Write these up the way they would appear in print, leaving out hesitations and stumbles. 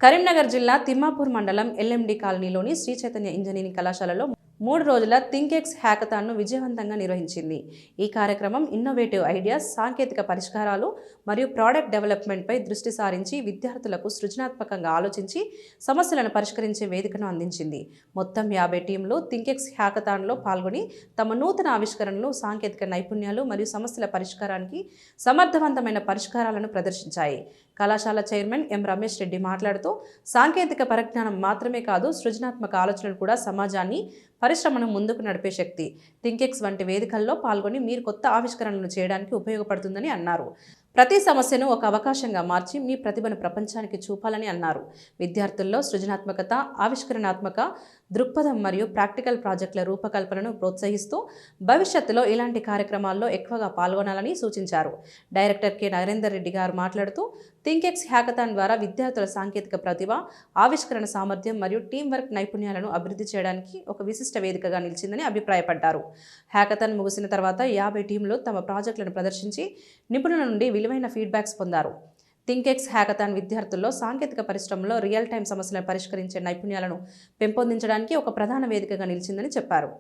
కరీంనగర్ జిల్లా తిమ్మాపూర్ మండలం ఎల్ఎండి కాలనీలోని శ్రీ చైతన్య ఇంజనీరింగ్ కళాశాలలో 3 రోజుల థింకెక్స్ హ్యాకథాన్ను విజయవంతంగా నిర్వహించింది. ఈ కార్యక్రమం ఇన్నోవేటివ్ ఐడియాస్, సాంకేతిక పరిష్కారాలు మరియు ప్రోడక్ట్ డెవలప్మెంట్పై దృష్టి సారించి విద్యార్థులకు సృజనాత్మకంగా ఆలోచించి సమస్యలను పరిష్కరించే వేదికను అందించింది. మొత్తం 50 టీంలు థింకెక్స్ హ్యాకథాన్లో పాల్గొని తమ నూతన ఆవిష్కరణలు, సాంకేతిక నైపుణ్యాలు మరియు సమస్యల పరిష్కారానికి సమర్థవంతమైన పరిష్కారాలను ప్రదర్శించాయి. కళాశాల చైర్మన్ ఎం రమేష్ రెడ్డి మాట్లాడుతూ, సాంకేతిక పరిజ్ఞానం మాత్రమే కాదు, సృజనాత్మక ఆలోచనలు కూడా సమాజాన్ని, పరిశ్రమను ముందుకు నడిపే శక్తి. థింకెక్స్ వంటి వేదికల్లో పాల్గొని మీరు కొత్త ఆవిష్కరణలు చేయడానికి ఉపయోగపడుతుందని అన్నారు. ప్రతి సమస్యను ఒక అవకాశంగా మార్చి మీ ప్రతిభను ప్రపంచానికి చూపాలని అన్నారు. విద్యార్థుల్లో సృజనాత్మకత, ఆవిష్కరణాత్మక దృక్పథం మరియు ప్రాక్టికల్ ప్రాజెక్టుల రూపకల్పనను ప్రోత్సహిస్తూ భవిష్యత్తులో ఇలాంటి కార్యక్రమాల్లో ఎక్కువగా పాల్గొనాలని సూచించారు. డైరెక్టర్ కె నరేందర్ రెడ్డి గారు మాట్లాడుతూ, థింకెక్స్ హ్యాకథాన్ ద్వారా విద్యార్థుల సాంకేతిక ప్రతిభ, ఆవిష్కరణ సామర్థ్యం మరియు టీం వర్క్ నైపుణ్యాలను అభివృద్ధి చేయడానికి ఒక విశిష్ట వేదికగా నిలిచిందని అభిప్రాయపడ్డారు. హ్యాకథాన్ ముగిసిన తర్వాత 50 టీంలు తమ ప్రాజెక్టులను ప్రదర్శించి నిపుణుల నుండి విలువైన ఫీడ్బ్యాక్స్ పొందారు. థింకెక్స్ హ్యాకథాన్ విద్యార్థుల్లో సాంకేతిక పరిశ్రమలో రియల్ టైం సమస్యలను పరిష్కరించే నైపుణ్యాలను పెంపొందించడానికి ఒక ప్రధాన వేదికగా నిలిచిందని చెప్పారు.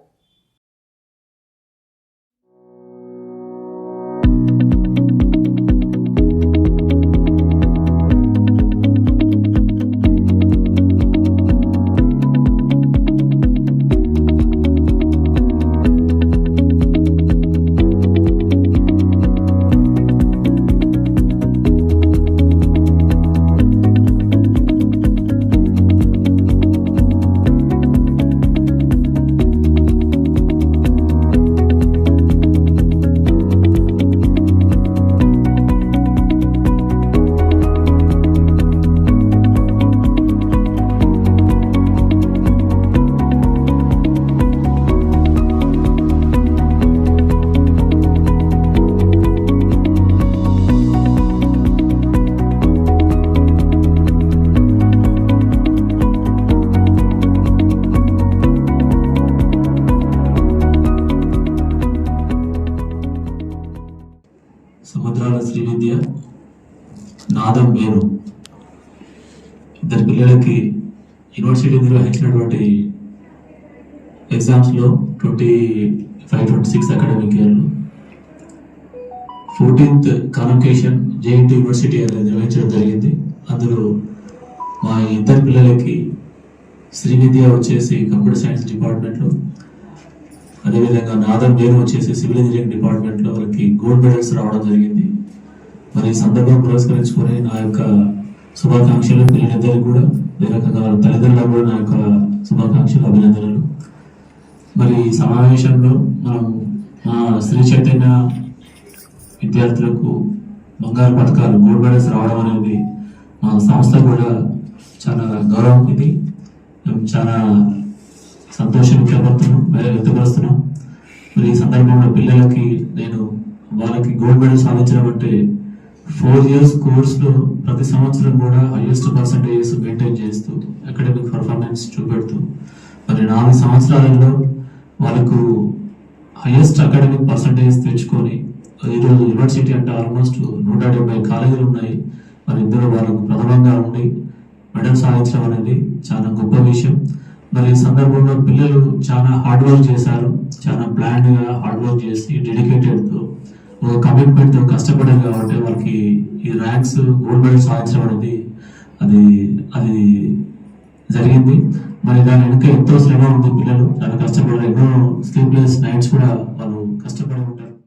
సముద్రాల శ్రీవిద్య, నాదం వేణు ఇద్దరు పిల్లలకి యూనివర్సిటీ నిర్వహించినటువంటి ఎగ్జామ్స్లో 25-26 అకాడమిక్ ఇయర్లో 14th కాన్వకేషన్ జేఎన్టీ యూనివర్సిటీ అనేది నిర్వహించడం జరిగింది. అందులో మా ఇద్దరు పిల్లలకి శ్రీవిద్య వచ్చేసి కంప్యూటర్ సైన్స్ డిపార్ట్మెంట్లో, అదేవిధంగా నాదం వేణు వచ్చేసి సివిల్ ఇంజనీరింగ్ డిపార్ట్మెంట్లో వాళ్ళకి గోల్డ్ మెడల్స్ రావడం జరిగింది. మరి ఈ సందర్భం పురస్కరించుకొని నా యొక్క శుభాకాంక్షలు పిల్లలిద్దరికి కూడా, అదే రకంగా వాళ్ళ తల్లిదండ్రులకు కూడా నా యొక్క శుభాకాంక్షలు, అభినందనలు. మరి ఈ సమావేశంలో మనం మా శ్రీ చైతన్య విద్యార్థులకు బంగారు పథకాలు, గోల్డ్ మెడల్స్ రావడం అనేది మా సంస్థ కూడా చాలా గౌరవం. ఇది మేము చాలా సంతోషం వ్యక్తపరుస్తున్నాం. మరి ఈ సందర్భంలో పిల్లలకి నేను వాళ్ళకి గోల్డ్ మెడల్ సాధించడం అంటే 4 years కోర్సులో ప్రతి సంవత్సరం కూడా హైయెస్ట్ పర్సంటేజెస్ మెయింటైన్ చేస్తూ అకాడమిక్ పర్ఫార్మెన్స్ చూపెడుతూ మరి 4 సంవత్సరాలలో వాళ్ళకు హైయెస్ట్ అకాడమిక్ పర్సంటేజ్ తెచ్చుకొని ఈరోజు యూనివర్సిటీ అంటే ఆల్మోస్ట్ 170 కాలేజీలు ఉన్నాయి. మరి ఇందులో వాళ్ళకు ప్రథమంగా ఉండి మెడల్ సాధించడం అనేది చాలా గొప్ప విషయం. మరి ఈ సందర్భంలో పిల్లలు చాలా హార్డ్ వర్క్ చేశారు. చాలా ప్లాన్డ్గా హార్డ్ వర్క్ చేసి డెడికేటెడ్తో ఒక కమిట్మెంట్తో కష్టపడారు కాబట్టి వాళ్ళకి ఈ ర్యాంక్స్, గోల్డ్ మెడల్ సాధించడం అనేది అది జరిగింది. మరి దాని వెనుక ఎంతో శ్రమ ఉంది. పిల్లలు చాలా కష్టపడారు. ఎన్నో స్లీప్లెస్ నైట్స్ కూడా వాళ్ళు కష్టపడి ఉంటారు.